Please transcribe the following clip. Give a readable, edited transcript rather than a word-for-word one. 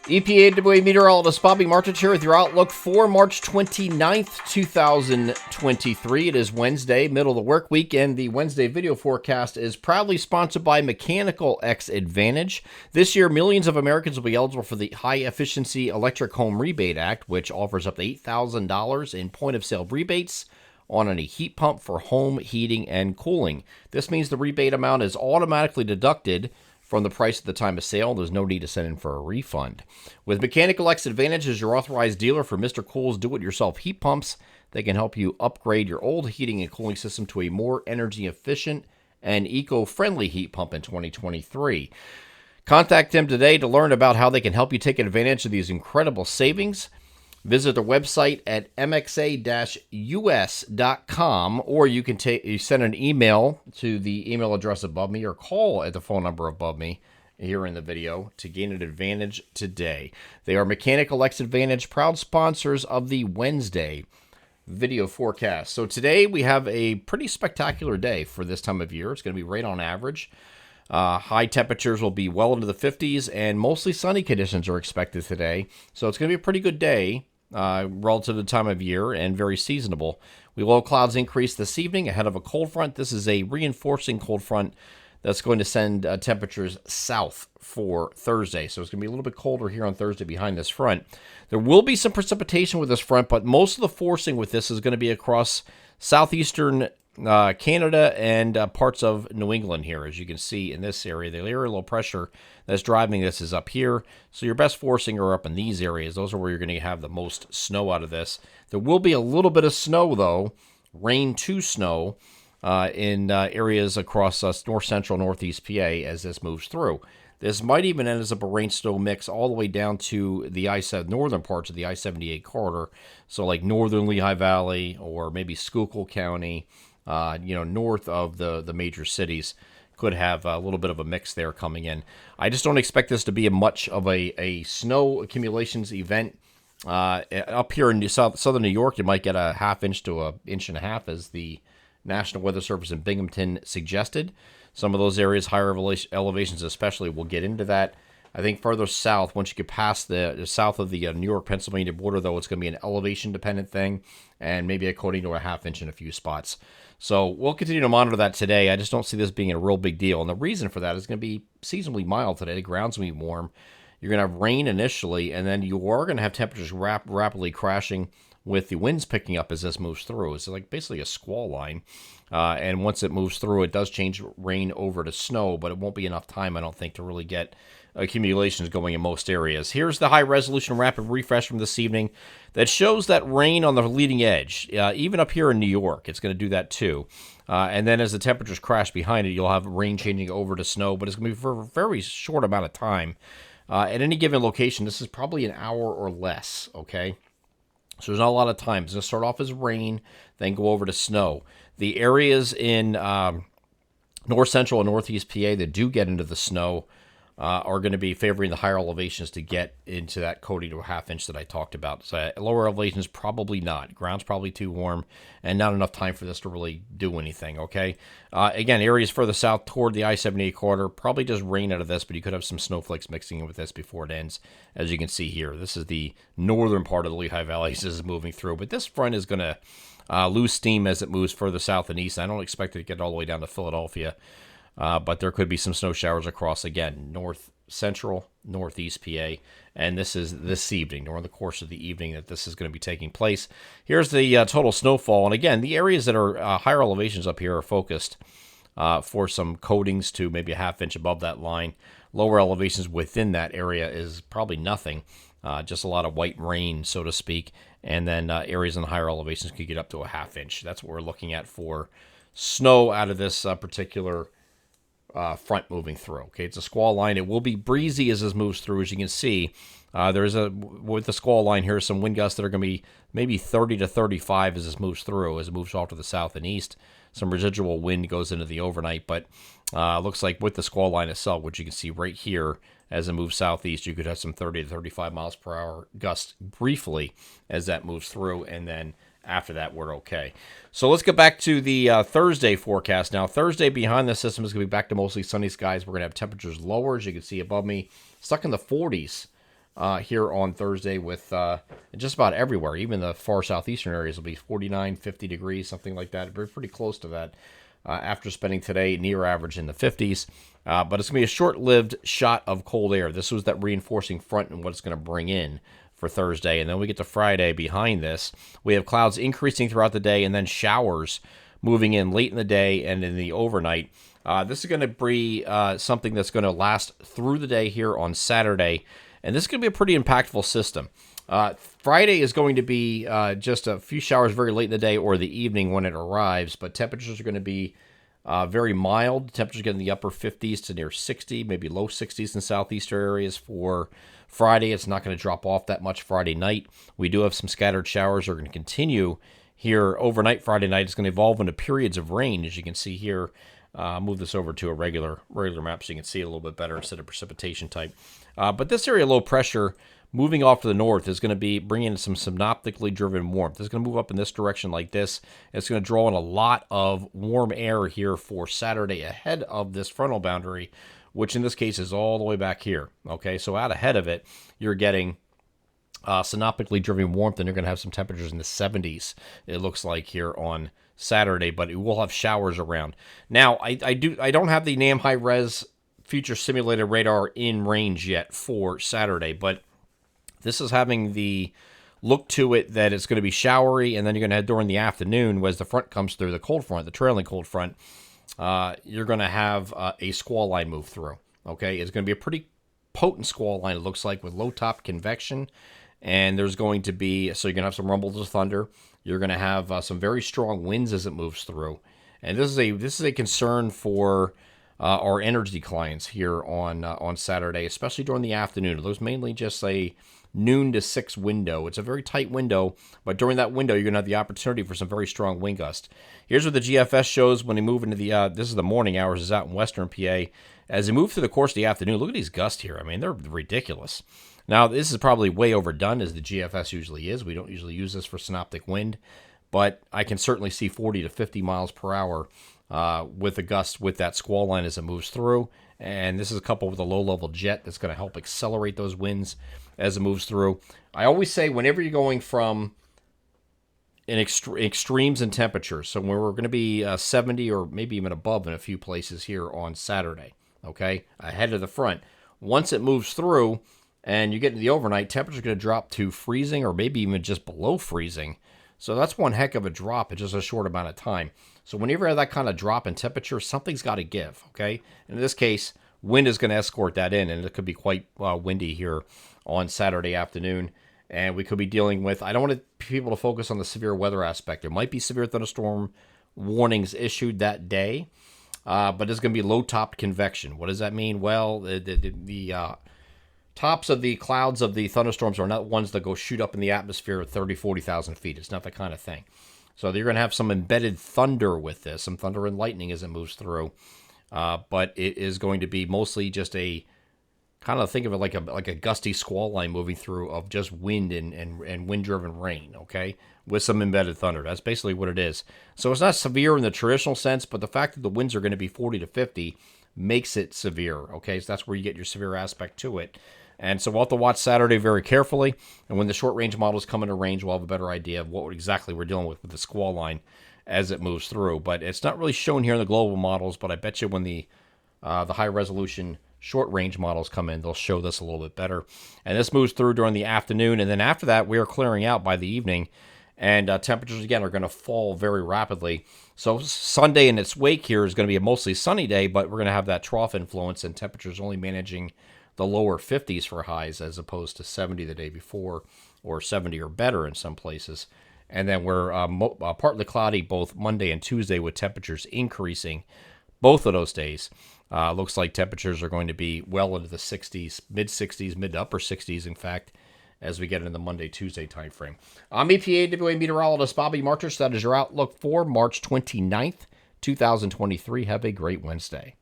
EPA meteorologist Bobby Martich here with your outlook for March 29th, 2023. It is Wednesday, middle of the work week, and the Wednesday video forecast is proudly sponsored by Mechanical X Advantage. This year, millions of Americans will be eligible for the High Efficiency Electric Home Rebate Act, which offers up to $8,000 in point-of-sale rebates on any heat pump for home heating and cooling. This means the rebate amount is automatically deducted from the price at the time of sale. There's no need to send in for a refund. With Mechanical X Advantage as your authorized dealer for Mr. Cool's do-it-yourself heat pumps, they can help you upgrade your old heating and cooling system to a more energy efficient and eco-friendly heat pump in 2023. Contact them today to learn about how they can help you take advantage of these incredible savings. Visit their website at mxa-us.com, or you can send an email to the email address above me or call at the phone number above me here in the video to gain an advantage today. They are Mechanical X Advantage, proud sponsors of the Wednesday video forecast. So today we have a pretty spectacular day for this time of year. It's going to be right on average. High temperatures will be well into the 50s, and mostly sunny conditions are expected today. So it's going to be a pretty good day relative to the time of year and very seasonable. We low clouds increase this evening ahead of a cold front. This is a reinforcing cold front that's going to send temperatures south for Thursday. So it's going to be a little bit colder here on Thursday behind this front. There will be some precipitation with this front, but most of the forcing with this is going to be across southeastern Canada and parts of New England here. As you can see in this area, the area low pressure that's driving this is up here. So your best forcing are up in these areas. Those are where you're going to have the most snow out of this. There will be a little bit of snow, though, rain to snow in areas across north central, northeast PA as this moves through. This might even end up a rain-snow mix all the way down to the northern parts of the I-78 corridor. So like northern Lehigh Valley or maybe Schuylkill County, north of the major cities could have a little bit of a mix there coming in. I just don't expect this to be much of a snow accumulations event. Up here in southern New York, you might get a half inch to an inch and a half, as the National Weather Service in Binghamton suggested. Some of those areas, higher elevations especially, will get into that. I think further south, once you get past the south of the New York-Pennsylvania border, though, it's going to be an elevation-dependent thing, and maybe a coating to a half inch in a few spots. So we'll continue to monitor that today. I just don't see this being a real big deal, and the reason for that is going to be seasonably mild today. The ground's going to be warm. You're going to have rain initially, and then you are going to have temperatures rapidly crashing with the winds picking up as this moves through. It's like basically a squall line. And once it moves through, it does change rain over to snow, but it won't be enough time, I don't think, to really get accumulations going in most areas. Here's the high-resolution rapid refresh from this evening that shows that rain on the leading edge, even up here in New York. It's going to do that too. And then as the temperatures crash behind it, you'll have rain changing over to snow, but it's going to be for a very short amount of time. At any given location, this is probably an hour or less, okay? So there's not a lot of time. It's going to start off as rain, then go over to snow. The areas in north central and northeast PA that do get into the snow are going to be favoring the higher elevations to get into that coating to a half inch that I talked about. So lower elevations, probably not. Ground's probably too warm and not enough time for this to really do anything, okay? Again, areas further south toward the I-78 corridor, probably just rain out of this, but you could have some snowflakes mixing in with this before it ends, as you can see here. This is the northern part of the Lehigh Valley as this is moving through, but this front is going to lose steam as it moves further south and east. I don't expect it to get all the way down to Philadelphia. But there could be some snow showers across, again, north central, northeast PA. And this is this evening, during the course of the evening, that this is going to be taking place. Here's the total snowfall. And again, the areas that are higher elevations up here are focused for some coatings to maybe a half inch above that line. Lower elevations within that area is probably nothing. Just a lot of white rain, so to speak. And then areas in the higher elevations could get up to a half inch. That's what we're looking at for snow out of this particular front moving through. Okay, it's a squall line. It will be breezy as this moves through. As you can see, with the squall line here, some wind gusts that are going to be maybe 30 to 35 as this moves through, as it moves off to the south and east. Some residual wind goes into the overnight, but looks like with the squall line itself, which you can see right here, as it moves southeast, you could have some 30 to 35 miles per hour gusts briefly as that moves through, and then after that, we're okay. So let's get back to the Thursday forecast. Now, Thursday behind the system is going to be back to mostly sunny skies. We're going to have temperatures lower, as you can see above me, stuck in the 40s here on Thursday with just about everywhere. Even the far southeastern areas will be 49, 50 degrees, something like that. We're pretty close to that after spending today near average in the 50s. But it's going to be a short-lived shot of cold air. This was that reinforcing front and what it's going to bring in for Thursday. And then we get to Friday behind this. We have clouds increasing throughout the day and then showers moving in late in the day and in the overnight. This is going to be something that's going to last through the day here on Saturday. And this is going to be a pretty impactful system. Friday is going to be just a few showers very late in the day or the evening when it arrives, but temperatures are going to be very mild. Temperatures get in the upper 50s to near 60, maybe low 60s in southeastern areas for Friday. It's not going to drop off that much Friday night. We do have some scattered showers that are going to continue here overnight. Friday night is going to evolve into periods of rain, as you can see here. Move this over to a regular map so you can see it a little bit better instead of precipitation type. But this area low pressure moving off to the north is going to be bringing in some synoptically driven warmth. It's going to move up in this direction like this. It's going to draw in a lot of warm air here for Saturday ahead of this frontal boundary, which in this case is all the way back here. Okay, so out ahead of it, you're getting synoptically driven warmth, and you're going to have some temperatures in the 70s, it looks like, here on Saturday, but it will have showers around. Now, I don't have the NAM high-res future simulated radar in range yet for Saturday, but this is having the look to it that it's going to be showery, and then you're going to have during the afternoon, as the front comes through, the cold front, the trailing cold front, you're going to have a squall line move through. Okay, it's going to be a pretty potent squall line, it looks like, with low top convection, and there's going to be, so you're going to have some rumbles of thunder. You're going to have some very strong winds as it moves through, and this is a concern for our energy clients here on Saturday, especially during the afternoon. There's mainly just a noon to 6 window. It's a very tight window, but during that window, you're going to have the opportunity for some very strong wind gust. Here's what the GFS shows when they move into the, this is the morning hours, is out in western PA. As they move through the course of the afternoon, look at these gusts here. I mean, they're ridiculous. Now, this is probably way overdone, as the GFS usually is. We don't usually use this for synoptic wind, but I can certainly see 40 to 50 miles per hour with the gust with that squall line as it moves through. And this is coupled with a low-level jet that's going to help accelerate those winds as it moves through. I always say whenever you're going from extremes in temperatures, so when we're going to be 70 or maybe even above in a few places here on Saturday, okay, ahead of the front, once it moves through and you get into the overnight, temperature's going to drop to freezing or maybe even just below freezing. So that's one heck of a drop in just a short amount of time. So whenever you have that kind of drop in temperature, something's got to give, okay? And in this case, wind is going to escort that in, and it could be quite windy here on Saturday afternoon. And we could be dealing with, I don't want people to focus on the severe weather aspect. There might be severe thunderstorm warnings issued that day, but there's going to be low-topped convection. What does that mean? Well, the tops of the clouds of the thunderstorms are not ones that go shoot up in the atmosphere at 30, 40,000 feet. It's not that kind of thing. So you're going to have some embedded thunder with this, some thunder and lightning as it moves through. But it is going to be mostly just a kind of, think of it like a gusty squall line moving through of just wind and wind-driven rain, okay, with some embedded thunder. That's basically what it is. So it's not severe in the traditional sense, but the fact that the winds are going to be 40 to 50 makes it severe, okay? So that's where you get your severe aspect to it. And so we'll have to watch Saturday very carefully. And when the short-range models come into range, we'll have a better idea of what exactly we're dealing with the squall line as it moves through. But it's not really shown here in the global models, but I bet you when the high-resolution short-range models come in, they'll show this a little bit better. And this moves through during the afternoon, and then after that, we are clearing out by the evening, and temperatures, again, are going to fall very rapidly. So Sunday in its wake here is going to be a mostly sunny day, but we're going to have that trough influence, and temperatures only managing the lower 50s for highs as opposed to 70 the day before, or 70 or better in some places. And then we're partly cloudy both Monday and Tuesday with temperatures increasing both of those days. Looks like temperatures are going to be well into the 60s, mid-60s, mid to upper 60s, in fact, as we get into the Monday-Tuesday timeframe. I'm EPAWA meteorologist Bobby Marters. That is your outlook for March 29th, 2023. Have a great Wednesday.